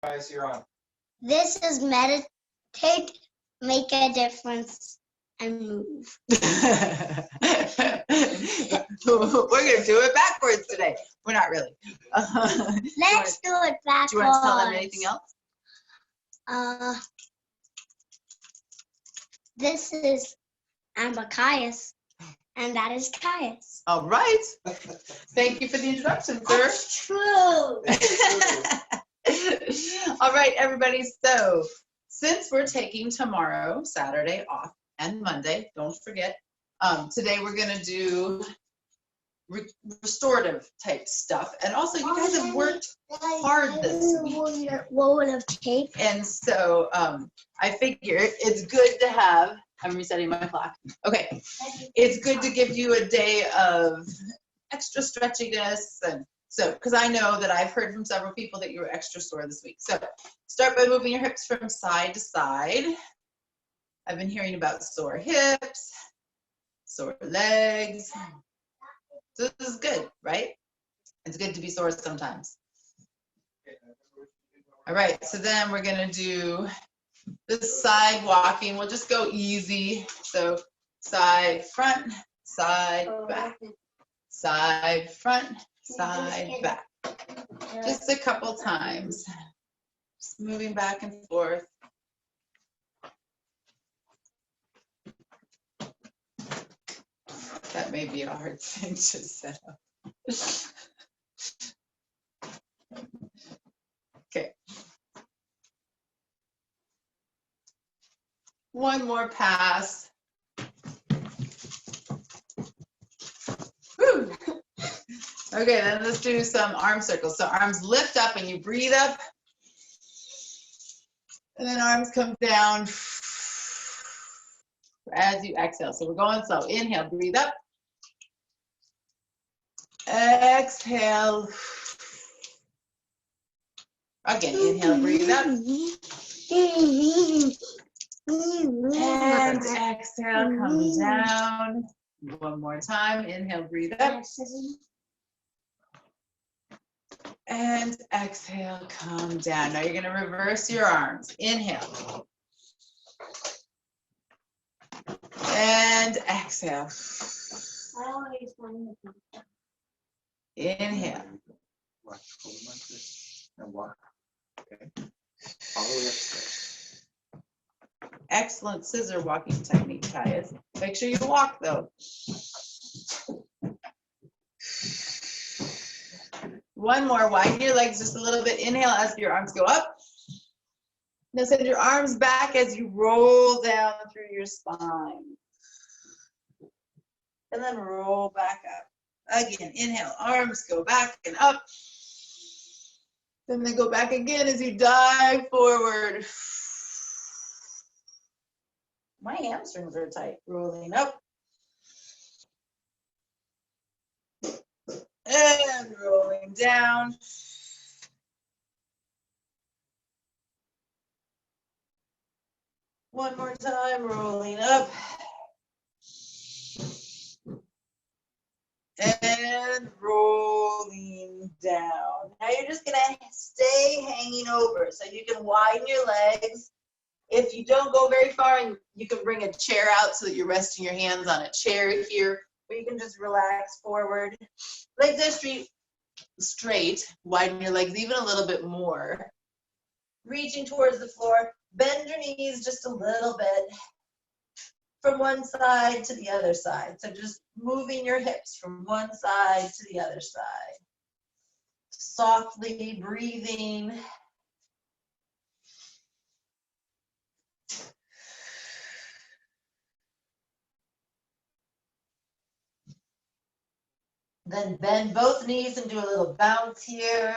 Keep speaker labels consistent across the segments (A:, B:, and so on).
A: Guys, you're on.
B: This is meditate, make a difference, and move.
C: We're going to do it backwards today. We're not really.
B: Let's do it backwards.
C: Do you want to tell them anything else?
B: This is Amber Caius, and that is Caius.
C: All right. Thank you for the introduction, sir.
B: That's true.
C: All right, everybody. So since we're taking tomorrow, Saturday off, and Monday, don't forget, today we're going to do restorative type stuff. And also, you guys have worked hard this week.
B: Roll of tape.
C: And so I figure it's good to have, I'm resetting my clock. Okay, it's good to give you a day of extra stretchiness. And so, because I know that I've heard from several people that you were extra sore this week. So start by moving your hips from side to side. I've been hearing about sore hips, sore legs. So this is good, right? It's good to be sore sometimes. All right, so then we're gonna do this side walking. We'll just go easy. So side, front, side, back. Side, front, side, back. Just a couple times. Just moving back and forth. That may be a hard thing to set up. Okay. One more pass. Whew. Okay, then let's do some arm circles. So arms lift up and you breathe up. And then arms come down as you exhale. So we're going slow. Inhale, breathe up. Exhale. Again, inhale, breathe up. And exhale, come down. One more time. Inhale, breathe up. And exhale, come down. Now you're going to reverse your arms. Inhale. And exhale. Inhale.
A: And walk. Okay. All the way upstairs.
C: Excellent scissor walking technique, Caius. Make sure you walk though. One more. Widen your legs just a little bit. Inhale as your arms go up. Now send your arms back as you roll down through your spine. And then roll back up. Again, inhale, arms go back and up. Then they go back again as you dive forward. My hamstrings are tight. Rolling up. And rolling down. One more time, rolling up. And rolling down. Now you're just gonna stay hanging over so you can widen your legs. If you don't go very far, you can bring a chair out so that you're resting your hands on a chair here, or you can just relax forward. Legs are straight, widen your legs even a little bit more. Reaching towards the floor, bend your knees just a little bit from one side to the other side. So just moving your hips from one side to the other side. Softly breathing. Then bend both knees and do a little bounce here.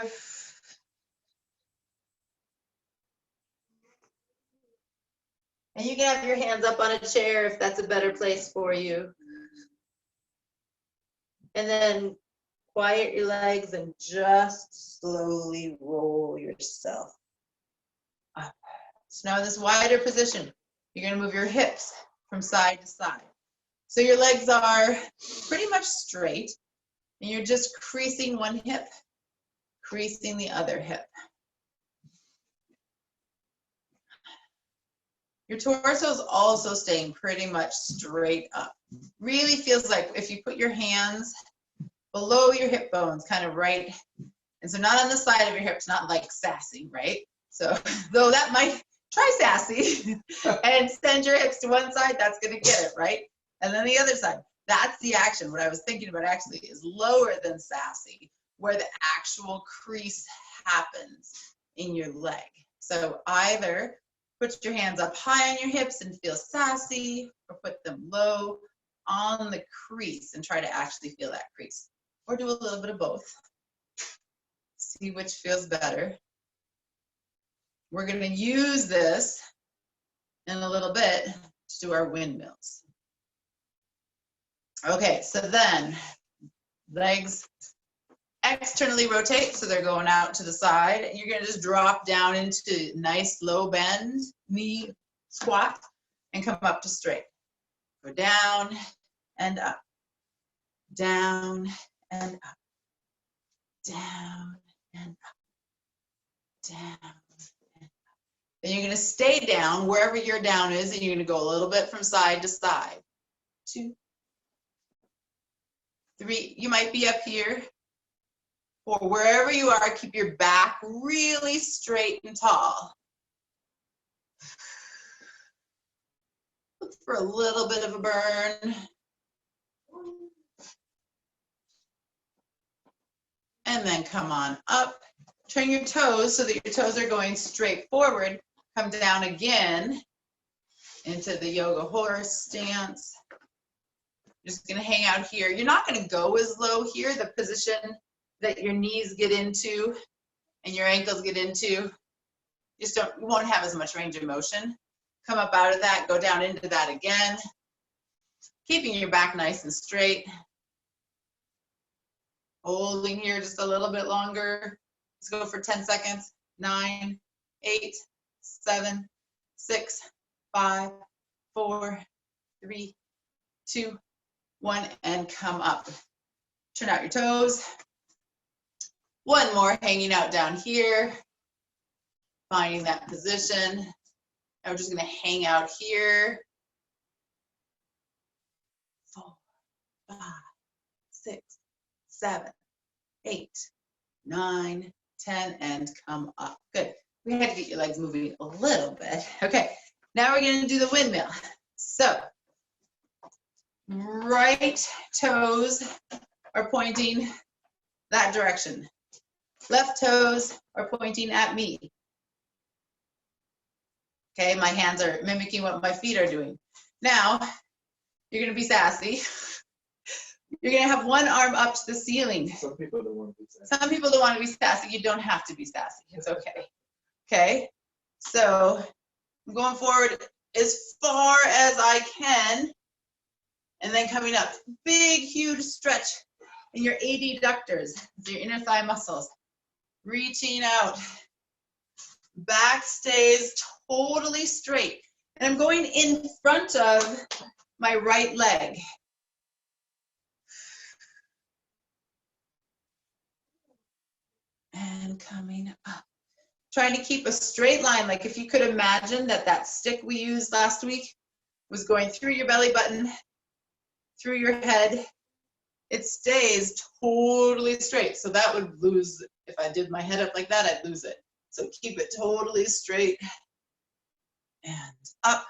C: And you can have your hands up on a chair if that's a better place for you. And then quiet your legs and just slowly roll yourself up. So now in this wider position, you're going to move your hips from side to side. So your legs are pretty much straight, and you're just creasing one hip, creasing the other hip. Your torso is also staying pretty much straight up. Really feels like if you put your hands below your hip bones, kind of right, and so not on the side of your hips, not like sassy, right? So though that might, try sassy and send your hips to one side, that's gonna get it, right? And then the other side, that's the action. What I was thinking about actually is lower than sassy, where the actual crease happens in your leg. So either put your hands up high on your hips and feel sassy, or put them low on the crease and try to actually feel that crease. Or do a little bit of both. See which feels better. We're going to use this in a little bit to do our windmills. Okay, so then legs externally rotate, so they're going out to the side, and you're going to just drop down into nice low bend knee squat and come up to straight. Go down and up, down and up, down and up, down and up. Then you're going to stay down wherever your down is, and you're going to go a little bit from side to side. 2, 3, you might be up here. Or wherever you are, keep your back really straight and tall. Look for a little bit of a burn. And then come on up. Turn your toes so that your toes are going straight forward. Come down again into the yoga horse stance. You're just gonna hang out here. You're not gonna go as low here. The position that your knees get into and your ankles get into, you won't have as much range of motion. Come up out of that, go down into that again. Keeping your back nice and straight. Holding here just a little bit longer. Let's go for 10 seconds. 9, 8, 7, 6, 5, 4, 3, 2, 1, and come up. Turn out your toes. One more hanging out down here. Finding that position. Now we're just gonna hang out here. 4, 5, 6, 7, 8, 9, 10, and come up. Good. We had to get your legs moving a little bit. Okay, now we're gonna do the windmill. So, right toes are pointing that direction. Left toes are pointing at me. Okay, my hands are mimicking what my feet are doing. Now, you're gonna be sassy. You're gonna have one arm up to the ceiling.
A: Some people don't want to be sassy.
C: Some people don't want to be sassy. You don't have to be sassy. It's okay. Okay, so I'm going forward as far as I can, and then coming up. Big, huge stretch in your adductors, your inner thigh muscles. Reaching out. Back stays totally straight. And I'm going in front of my right leg. And coming up. Trying to keep a straight line, like if you could imagine that stick we used last week was going through your belly button, through your head. It stays totally straight. So that would lose, if I did my head up like that, I'd lose it. So keep it totally straight and up.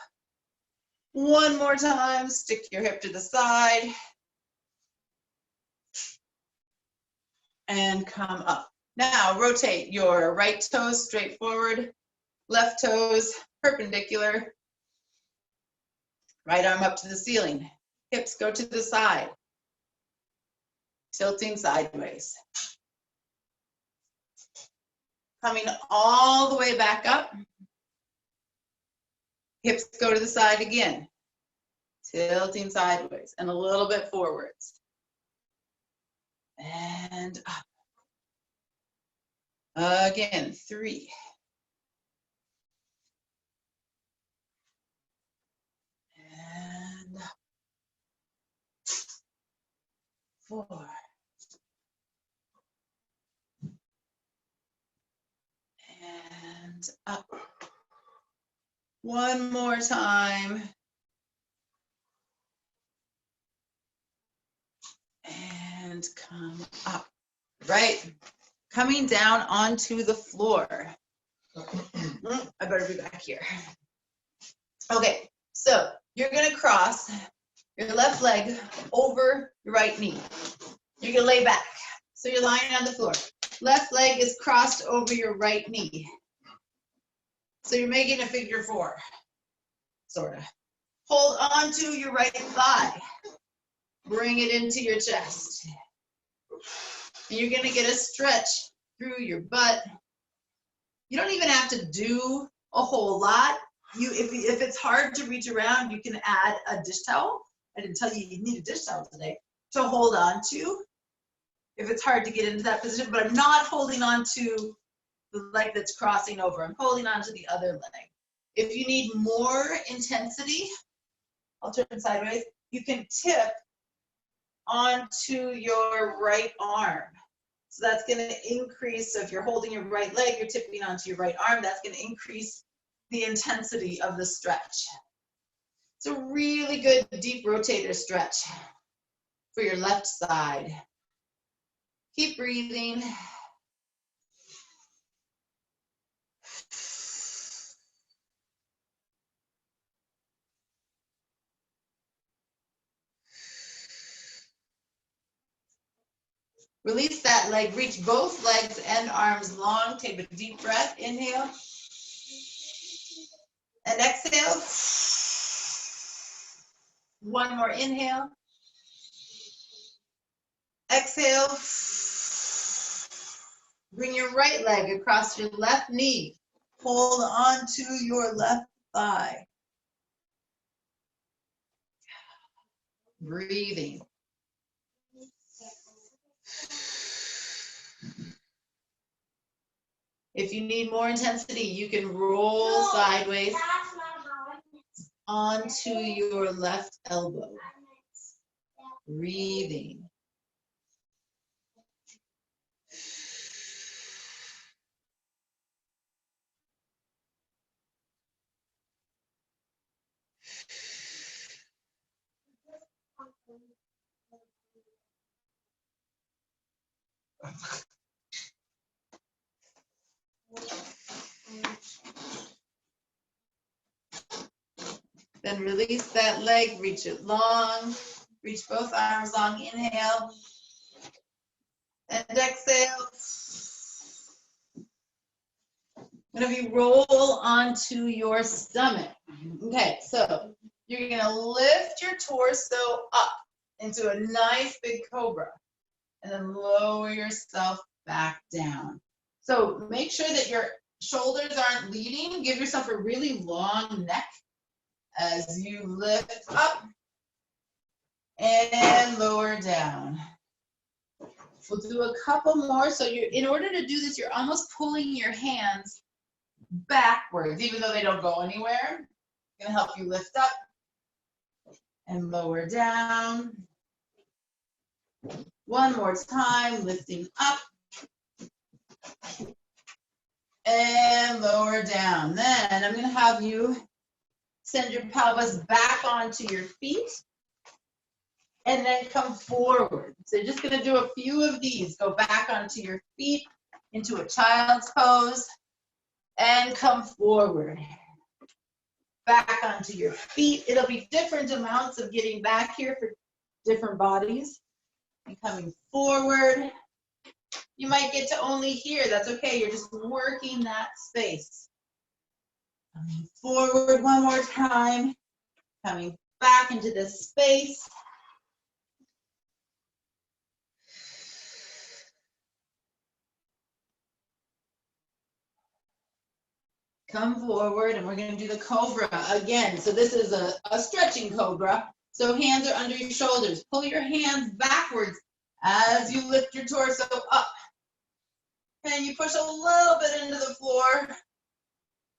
C: One more time, stick your hip to the side and come up. Now rotate your right toes straight forward, left toes perpendicular, right arm up to the ceiling, hips go to the side, tilting sideways. Coming all the way back up, hips go to the side again, tilting sideways and a little bit forwards. And up. Again, 3. And up. 4. And up. One more time. And come up, right? Coming down onto the floor. I better be back here. Okay, so you're gonna cross your left leg over your right knee. You're gonna lay back. So you're lying on the floor. Left leg is crossed over your right knee. So you're making a figure four, sort of. Hold on to your right thigh. Bring it into your chest. And you're gonna get a stretch through your butt. You don't even have to do a whole lot. If it's hard to reach around, you can add a dish towel. I didn't tell you you need a dish towel today to hold on to. If it's hard to get into that position, but I'm not holding on to the leg that's crossing over. I'm holding on to the other leg. If you need more intensity, I'll turn sideways. You can tip onto your right arm. So that's going to increase. So if you're holding your right leg, you're tipping onto your right arm. That's going to increase the intensity of the stretch. It's a really good deep rotator stretch for your left side. Keep breathing. Release that leg. Reach both legs and arms long. Take a deep breath. Inhale. And exhale. One more inhale. Exhale. Bring your right leg across your left knee. Hold on to your left thigh. Breathing. If you need more intensity, you can roll sideways onto your left elbow. Breathing. Then release that leg, reach it long, reach both arms long, inhale, and exhale. Whenever you roll onto your stomach. Okay, so you're gonna lift your torso up into a nice big cobra, and then lower yourself back down. So make sure that your shoulders aren't leading. Give yourself a really long neck as you lift up and lower down. We'll do a couple more. So in order to do this, you're almost pulling your hands backwards, even though they don't go anywhere. It's gonna help you lift up and lower down. One more time, lifting up and lower down. Then I'm gonna have you send your pelvis back onto your feet and then come forward. So you're just gonna do a few of these. Go back onto your feet into a child's pose and come forward. Back onto your feet. It'll be different amounts of getting back here for different bodies. And coming forward. You might get to only here. That's okay. You're just working that space. Coming forward one more time. Coming back into this space. Come forward, and we're going to do the cobra again. So this is a stretching cobra. So hands are under your shoulders. Pull your hands backwards as you lift your torso up. And you push a little bit into the floor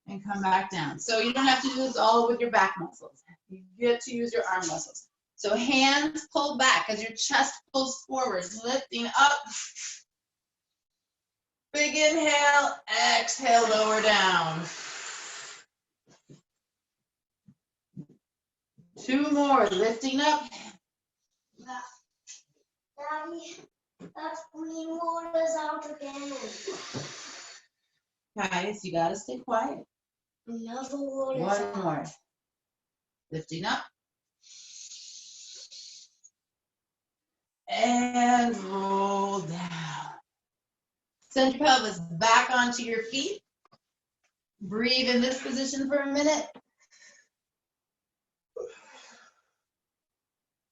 C: and come back down. So you don't have to do this all with your back muscles. You get to use your arm muscles. So hands pull back as your chest pulls forward, lifting up. Big inhale, exhale, lower down. 2 more, lifting up.
B: Daddy, that green water's out again.
C: Guys, you gotta stay quiet.
B: Another water's
C: One
B: out.
C: more. Lifting up. And roll down. Send your pelvis back onto your feet. Breathe in this position for a minute.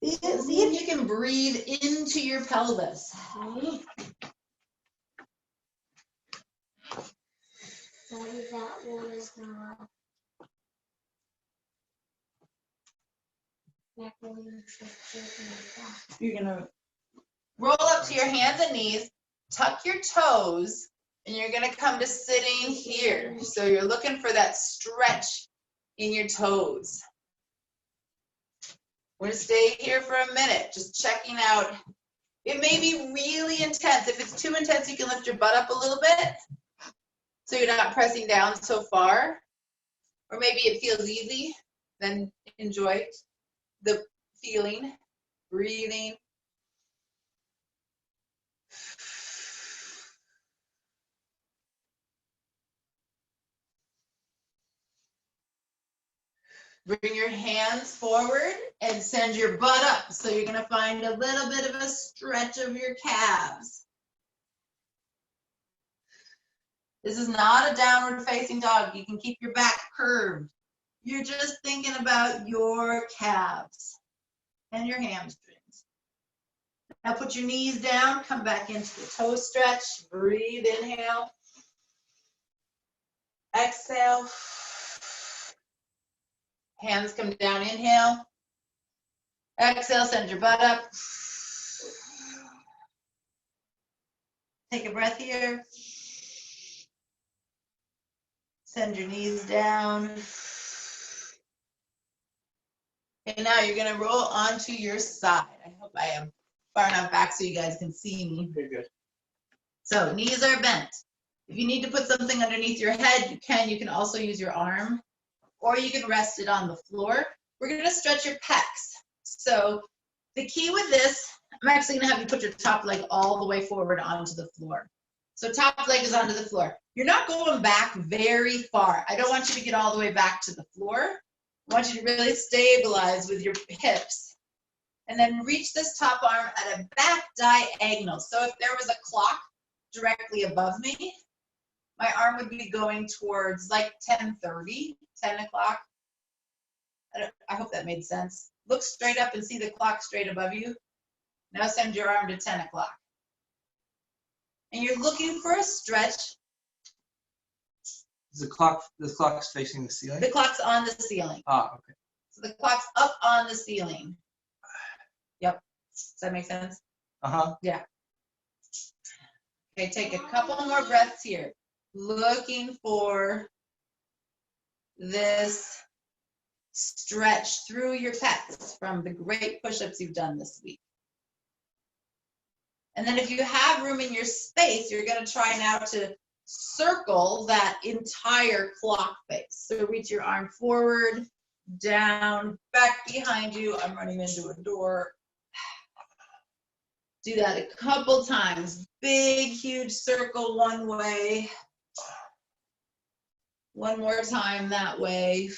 C: See if you can breathe into your pelvis.
B: Daddy, that water's not. That water's just shaking like that.
C: You're gonna roll up to your hands and knees, tuck your toes, and you're gonna come to sitting here. So you're looking for that stretch in your toes. We're gonna stay here for a minute, just checking out. It may be really intense. If it's too intense, you can lift your butt up a little bit so you're not pressing down so far. Or maybe it feels easy, then enjoy the feeling, breathing. Bring your hands forward and send your butt up. So you're gonna find a little bit of a stretch of your calves. This is not a downward facing dog. You can keep your back curved. You're just thinking about your calves and your hamstrings. Now put your knees down, come back into the toe stretch. Breathe, inhale. Exhale. Hands come down, inhale. Exhale, send your butt up. Take a breath here. Send your knees down. Okay, now you're gonna roll onto your side. I hope I am far enough back so you guys can see me.
A: Very good.
C: So knees are bent. If you need to put something underneath your head, you can. You can also use your arm, or you can rest it on the floor. We're gonna stretch your pecs. So the key with this, I'm actually gonna have you put your top leg all the way forward onto the floor. So top leg is onto the floor. You're not going back very far. I don't want you to get all the way back to the floor. I want you to really stabilize with your hips. And then reach this top arm at a back diagonal. So if there was a clock directly above me, my arm would be going towards like 10:30, 10 o'clock. I hope that made sense. Look straight up and see the clock straight above you. Now send your arm to 10 o'clock. And you're looking for a stretch.
A: Is the clock facing the ceiling?
C: The clock's on the ceiling.
A: Ah, okay.
C: So the clock's up on the ceiling. Yep. Does that make sense?
A: Uh-huh.
C: Yeah. Okay, take a couple more breaths here. Looking for this stretch through your pecs from the great push-ups you've done this week. And then if you have room in your space, you're going to try now to circle that entire clock face. So reach your arm forward, down, back behind you. I'm running into a door. Do that a couple times. Big, huge circle one way. One more time that way.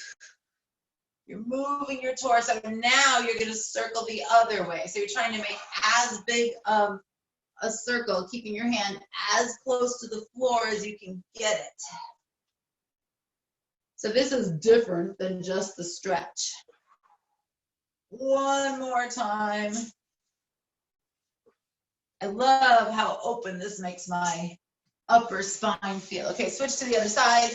C: You're moving your torso. Now you're going to circle the other way. So you're trying to make as big of a circle, keeping your hand as close to the floor as you can get it. So this is different than just the stretch. One more time. I love how open this makes my upper spine feel. Okay, switch to the other side.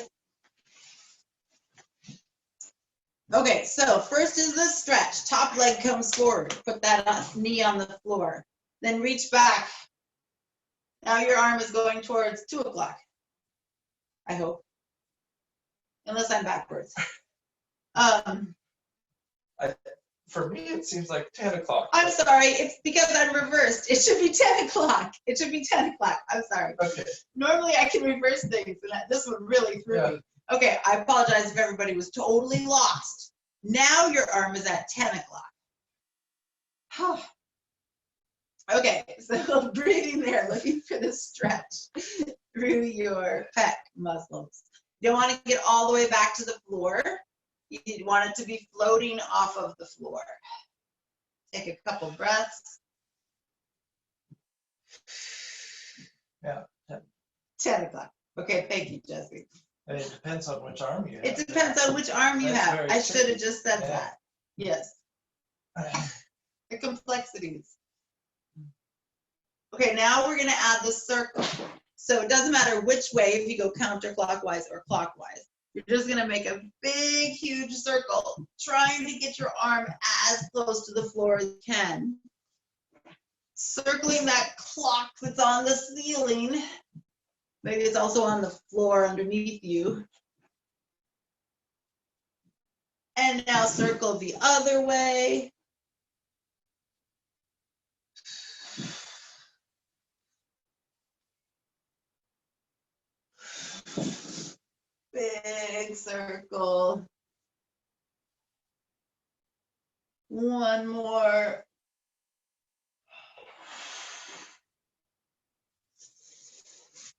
C: Okay, so first is the stretch. Top leg comes forward. Put that knee on the floor. Then reach back. Now your arm is going towards 2 o'clock. I hope. Unless I'm backwards.
A: For me, it seems like 10 o'clock.
C: I'm sorry. It's because I'm reversed. It should be 10 o'clock. It should be 10 o'clock. I'm sorry.
A: Okay.
C: Normally I can reverse things, and this one really threw me. Okay, I apologize if everybody was totally lost. Now your arm is at 10 o'clock. Okay, so breathing there, looking for the stretch through your pec muscles. You don't want to get all the way back to the floor. You want it to be floating off of the floor. Take a couple breaths.
A: Yeah.
C: 10 o'clock. Okay, thank you, Jesse.
A: And it depends on which arm you have.
C: It depends on which arm you
A: That's
C: have.
A: very
C: I should have
A: tricky.
C: just said
A: Yeah.
C: that. Yes, the complexities. Okay, now we're gonna add the circle. So it doesn't matter which way, if you go counterclockwise or clockwise. You're just gonna make a big, huge circle, trying to get your arm as close to the floor as you can. Circling that clock that's on the ceiling. Maybe it's also on the floor underneath you. And now circle the other way. Big circle. One more.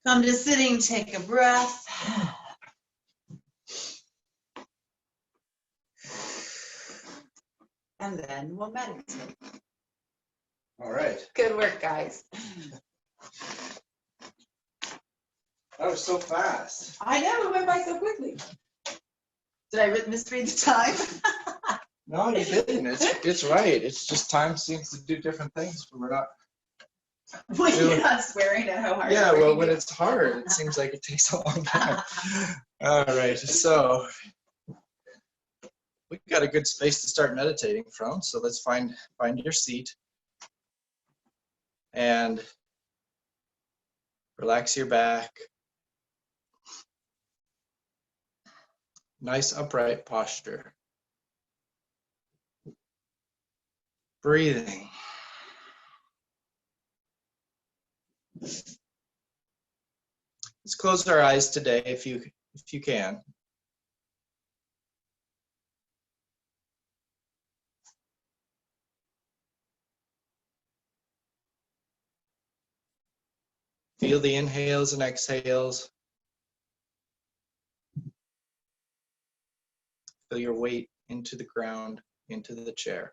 C: Come to sitting, take a breath. And then we'll meditate.
A: All right.
C: Good work, guys.
A: That was so fast.
C: I know, it went by so quickly. Did I misread the time?
A: No, you didn't. It's right. It's just time seems to do different things when we're not.
C: When you're not swearing at how hard.
A: Yeah,
C: you're
A: well,
C: working.
A: when it's hard, it seems like it takes a long time. All right, so we've got a good space to start meditating from. So let's find your seat and relax your back. Nice upright posture. Breathing. Let's close our eyes today if you can. Feel the inhales and exhales. Feel your weight into the ground, into the chair.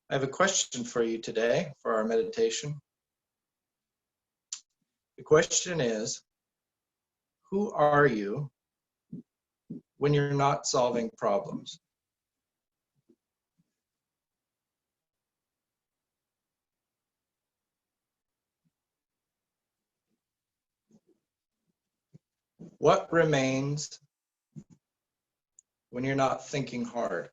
A: I have a question for you today for our meditation. The question is, who are you when you're not solving problems? What remains when you're not thinking hard?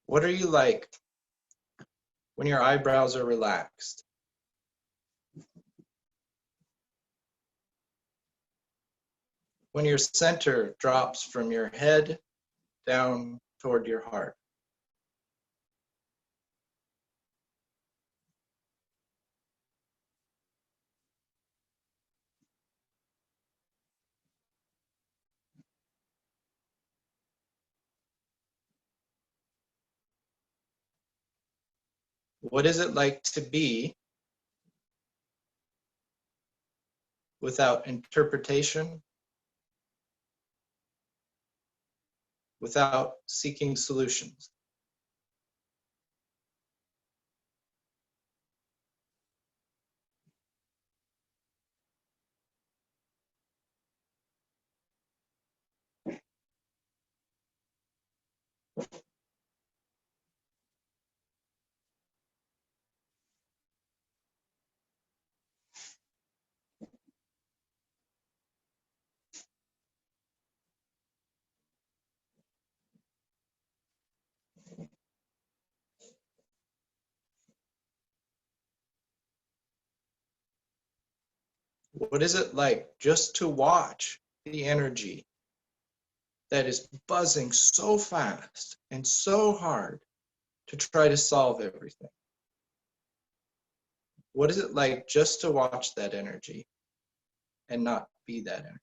A: What are you like when your eyebrows are relaxed? When your center drops from your head down toward your heart? What is it like to be without interpretation, without seeking solutions? What is it like just to watch the energy that is buzzing so fast and so hard to try to solve everything? What is it like just to watch that energy and not be that energy?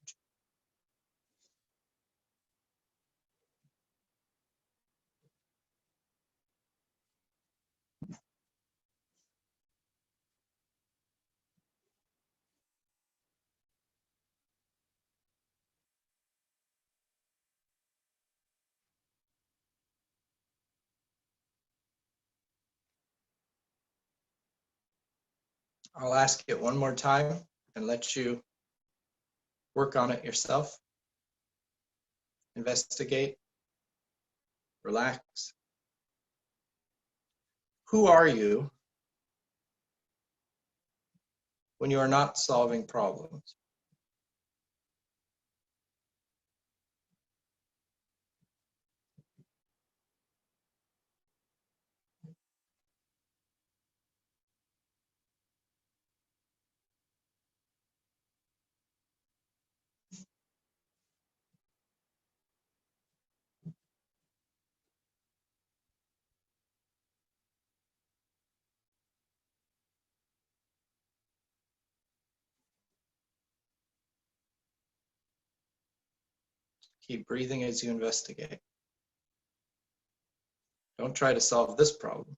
A: I'll ask it one more time and let you work on it yourself. Investigate. Relax. Who are you when you are not solving problems? Keep breathing as you investigate. Don't try to solve this problem.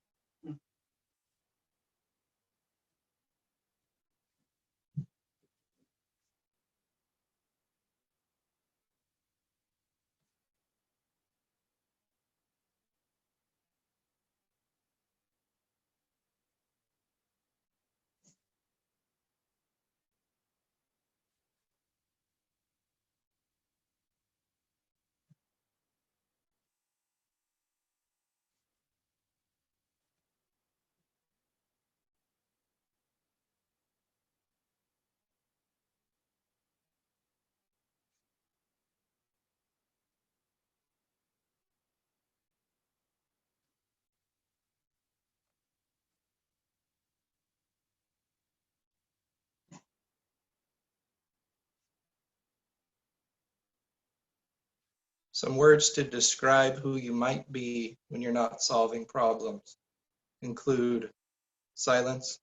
A: Some words to describe who you might be when you're not solving problems include silence,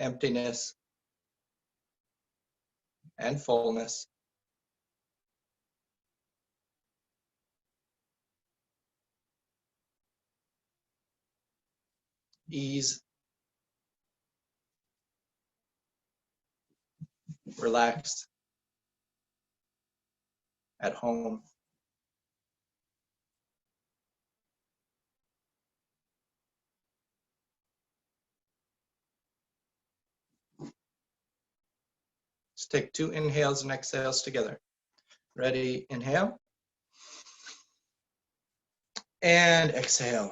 A: emptiness, and fullness. Ease, relaxed, at home. Let's take 2 inhales and exhales together. Ready, inhale. And exhale.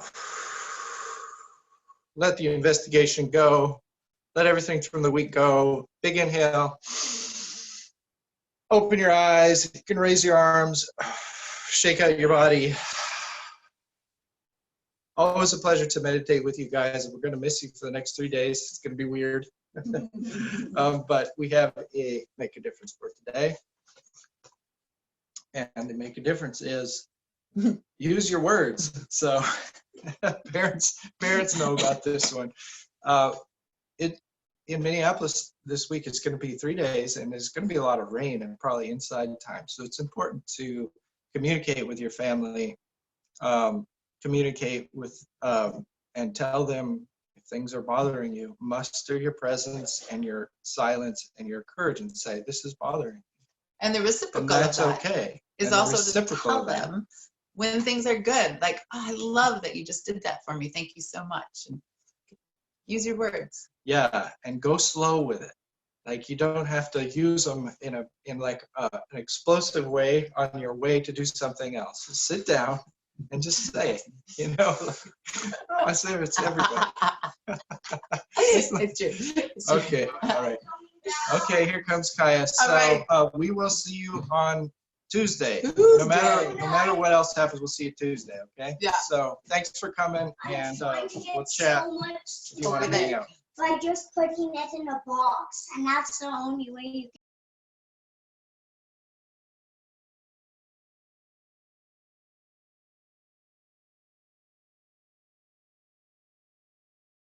A: Let the investigation go. Let everything from the week go. Big inhale. Open your eyes. You can raise your arms. Shake out your body. Always a pleasure to meditate with you guys. We're going to miss you for the next 3 days. It's going to be weird. But we have a Make a Difference for today. And the Make a Difference is use your words. So parents know about this one. In Minneapolis this week, it's going to be 3 days, and there's going to be a lot of rain and probably inside time. So it's important to communicate with your family, communicate with, and tell them if things are bothering you. Muster your presence and your silence and your courage and say, this is bothering me.
C: And the reciprocal
A: And that's
C: of that
A: okay.
C: is
A: And the
C: also to
A: reciprocal
C: tell
A: of that.
C: them when things are good. Like, oh, I love that you just did that for me. Thank you so much. And use your words.
A: Yeah, and go slow with it. Like, you don't have to use them in an explosive way on your way to do something else. Just sit down and just say it. You know, I say it's everybody.
C: It's true. It's true.
A: Okay, all right. Okay, here comes Kaya. So
C: right.
A: we will see you on Tuesday. No
C: Tuesday.
A: matter what else happens, we'll see you Tuesday. Okay.
C: Yeah.
A: So thanks for coming, and we'll chat if you want to hang out.
B: by just putting it in a box, and that's the only way you